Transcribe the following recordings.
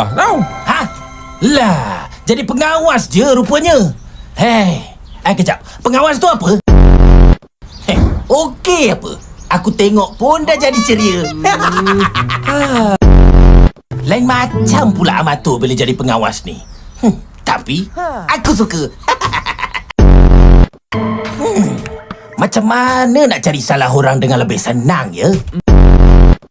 Tahu? Ha? Lah, jadi pengawas je rupanya. Hei, kejap. Pengawas tu apa? Okey apa? Aku tengok pun dah jadi ceria. Lain macam pula amatur bila jadi pengawas ni. Tapi, aku suka. Macam mana nak cari salah orang dengan lebih senang ya?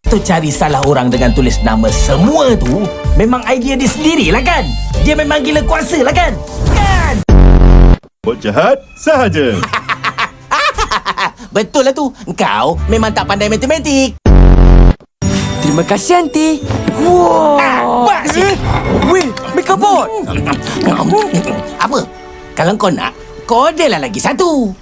Tu cari salah orang dengan tulis nama semua tu memang idea dia sendirilah kan? Dia memang gila kuasa lah kan? Kan? Buat jahat sahaja. Betul lah tu. Engkau memang tak pandai matematik. Terima kasih, Aunty. Wow. Buat sini. Weh, Megabot. Apa? Kalau kau nak, kau adalah lagi satu.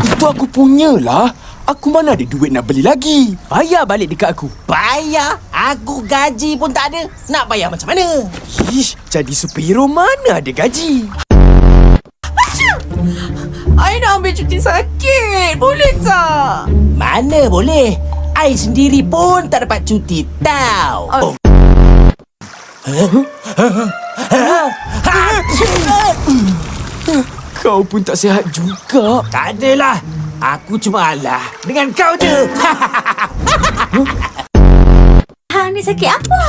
Itu aku punya lah. Aku mana ada duit nak beli lagi. Bayar balik dekat aku. Bayar? Aku gaji pun tak ada. Nak bayar macam mana? Ish, jadi superhero mana ada gaji? I nak ambil cuti sakit. Boleh tak? Mana boleh? I sendiri pun tak dapat cuti tau. Kau pun tak sihat juga. Tak adalah. Aku cuma alah dengan kau je. Hang ni sakit apa?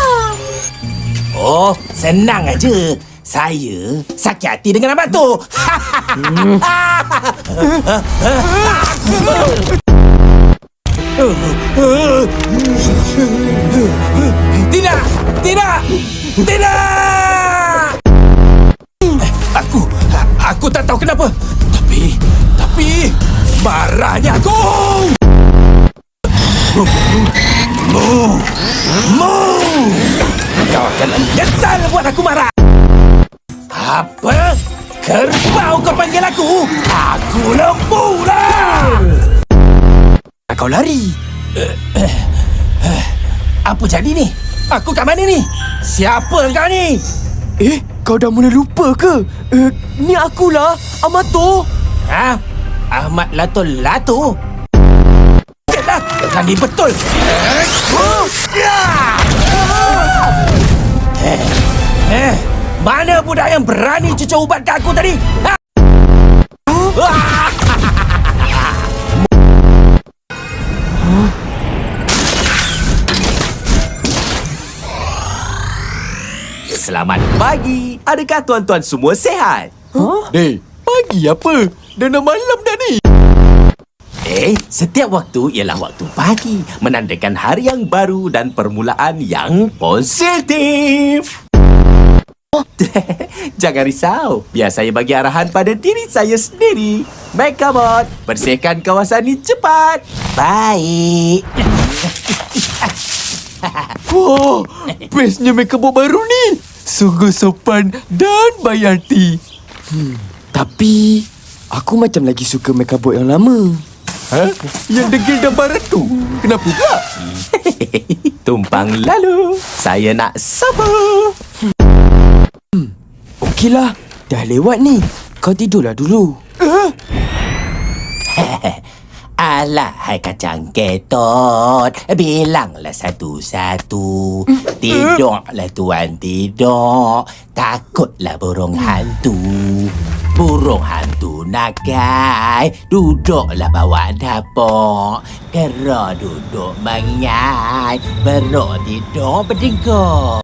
Oh, senang aja. Saya sakit hati dengan abang tu. Tidak! Tidak! Tidak! Aku tak tahu kenapa. Tapi marahnya aku. Kau akan menyesal buat aku marah. Apa? Kerbau kau panggil aku? Aku lembu lah. Kau lari. Apa jadi ni? Aku kat mana ni? Siapa kau ni? Kau dah mula lupa ke? Ni akulah, Amato. Ha? Ahmad Lato-Lato? Yalah, tadi betul. Mana budak yang berani cucuk ubat kat aku tadi? Ha? Selamat pagi. Adakah tuan-tuan semua sihat? Dek, pagi apa? Dah nak malam dah ni. Setiap waktu ialah waktu pagi, menandakan hari yang baru dan permulaan yang positif. Jangan risau, biar saya bagi arahan pada diri saya sendiri. Megabot, bersihkan kawasan ini cepat. Baik. Wah, bestnya Megabot baru ni. Sungguh sopan dan baik hati. Tapi aku macam lagi suka Megabot yang lama. Yang degil dan barat tu. Kenapa pula? Tumpang lalu, saya nak sabar. Okeylah, dah lewat ni. Kau tidurlah dulu. Alah, hai kacang ketot. Bilanglah satu-satu. Tidurlah tuan, tidur. Takutlah burung hantu. Burung hantu nakai. Duduklah bawah dapur. Kera duduk mengai. Beruk tidur berdengkur.